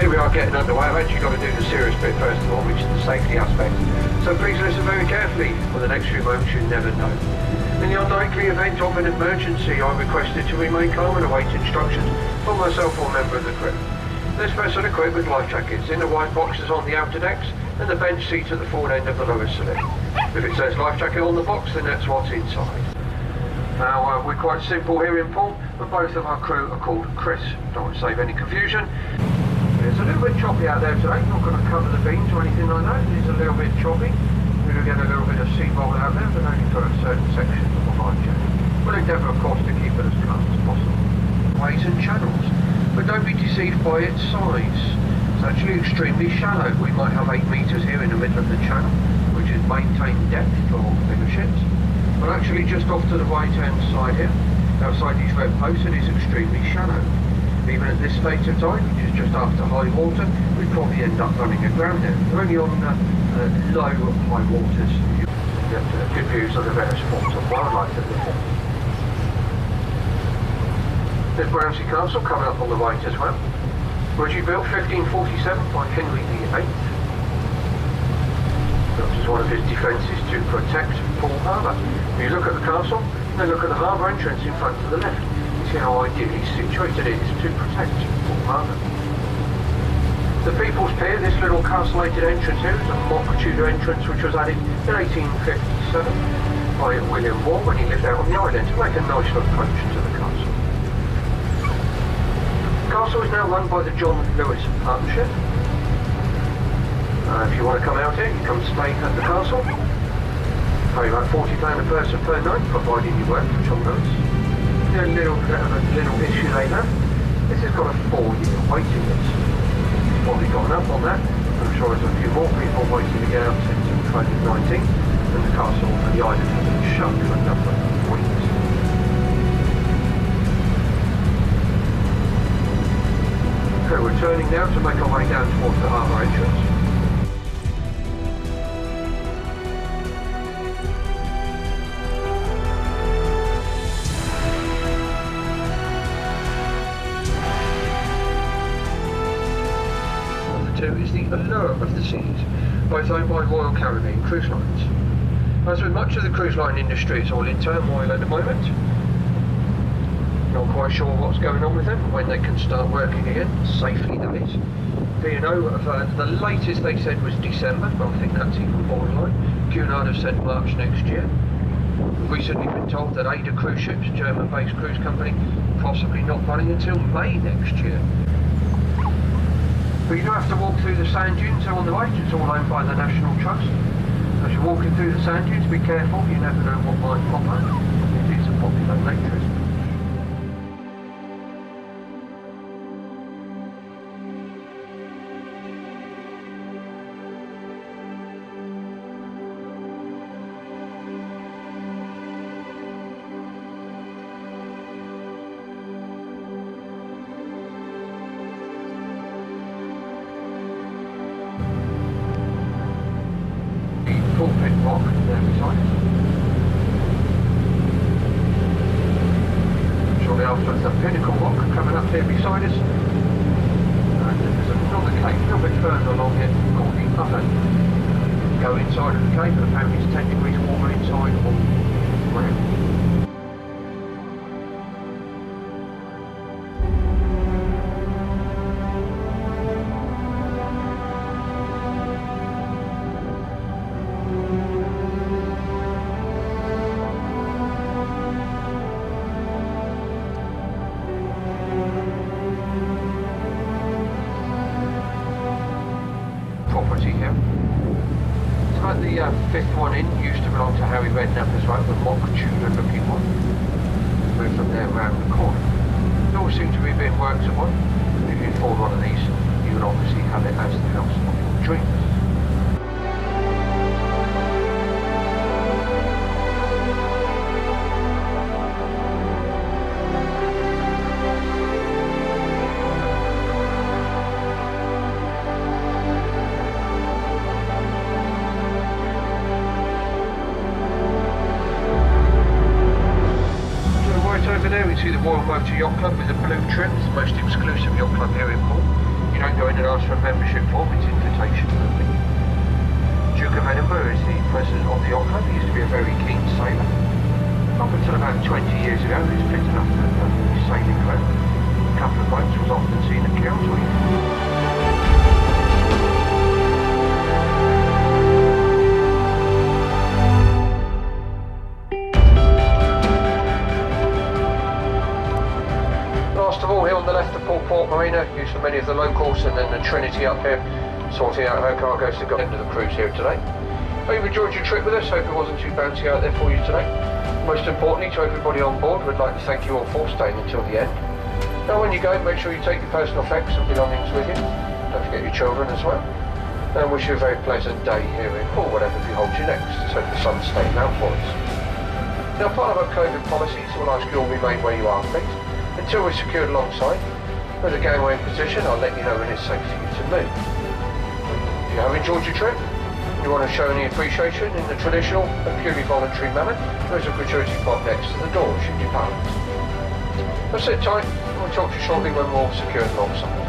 Here we are getting underway. I've actually got to do the serious bit first of all, which is the safety aspect. So please listen very carefully. For the next few moments you never know. In the unlikely event of an emergency, I'm requested to remain calm and await instructions from myself or member of the crew. This vessel equipped with life jackets in the white boxes on the outer decks and the bench seat at the forward end of the lower saloon. If it says life jacket on the box, then that's what's inside. Now, we're quite simple here in Poole, and both of our crew are called Chris. Don't want to save any confusion. It's a little bit choppy out there today, not going to cover the beams or anything like that. It is a little bit choppy. We're going to get a little bit of sea roll out there, but only for a certain section of the life jacket. We'll endeavour, of course, to keep it as calm as possible. Ways and channels, but don't be deceived by its size. It's actually extremely shallow. We might have 8 metres here in the middle of the channel, which is maintained depth for bigger ships. But actually just off to the right hand side here, outside these red posts, it is extremely shallow. Even at this state of tide, which is just after high water, we'd probably end up running aground there. We're only on low high waters. You get good views of the various forms of wildlife at the top. There's Brownsea Castle coming up on the right as well. Originally built 1547 by Henry VIII. Built as one of his defences to protect Poole Harbour. If you look at the castle, then look at the harbour entrance in front to the left. You see how ideally situated it is to protect Poole Harbour. The People's Pier, this little castellated entrance here, is a mock Tudor entrance which was added in 1857 by William Moore when he lived out on the island to make a nice approach to the castle. The castle is now run by the John Lewis Partnership. If you want to come out here, you come stay at the castle. Pay about £40 a person per night, providing you work for John Lewis. A little issue they have. This has got a 4-year waiting list. You've probably gone up on that. I'm sure there's a few more people waiting to get out since 2019, and the castle and the island have been shut for a number of weeks. Okay, we're turning now to make our way down towards the harbour entrance. Is the Allure of the Seas, both owned by Royal Caribbean Cruise Lines. As with much of the cruise line industry, it's all in turmoil at the moment. Not quite sure what's going on with them, when they can start working again, safely that is. The latest they said was December, but I think that's even borderline. Cunard have said March next year. We've recently been told that Ada Cruise Ships, German-based cruise company, possibly not running until May next year. But you do have to walk through the sand dunes on the right. It's all owned by the National Trust. As you're walking through the sand dunes, be careful, you never know what might pop up. It is a popular nature, isn't it? Pulpit rock there beside us. Shortly after the pinnacle rock coming up here beside us. And there's another cave a little bit further along here called the Upper. Go inside of the cave, but apparently it's 10 degrees warmer inside or ground. property here. It's about the fifth one in. Used to belong to Harry Redknapp as well, the mock Tudor looking one. Moved from there round the corner. They all seem to be being worked upon. If you afford one of these, you will obviously have it as the house of your dreams. Over there we see the Royal Motor Yacht Club with the blue trim. It's the most exclusive yacht club here in Poole. You don't go in and ask for a membership form, it's invitation only. Duke of Edinburgh is the president of the yacht club. He used to be a very keen sailor. Up until about 20 years ago he was fit enough to be sailing around. A couple of boats was often seen at Council. Last of all, here on the left, the Poole Port Marina, used for many of the locals, and then the Trinity up here, sorting out her cargoes to go into the cruise here today. Hope you enjoyed your trip with us, hope it wasn't too bouncy out there for you today. Most importantly, to everybody on board, we'd like to thank you all for staying until the end. Now when you go, make sure you take your personal effects and belongings with you. Don't forget your children as well. And wish you a very pleasant day here in Poole, whatever beholds you next. Let's hope the sun's staying out for us. Now, part of our COVID policies, we'll ask you all remain where you are, please. Until we're secured alongside, with the gangway in position, I'll let you know when it's safe for you to move. If you have enjoyed your trip, and you want to show any appreciation in the traditional and purely voluntary manner, there's a gratuity pot next to the door should you pass. But sit tight, and we'll talk to you shortly when we're all secured alongside.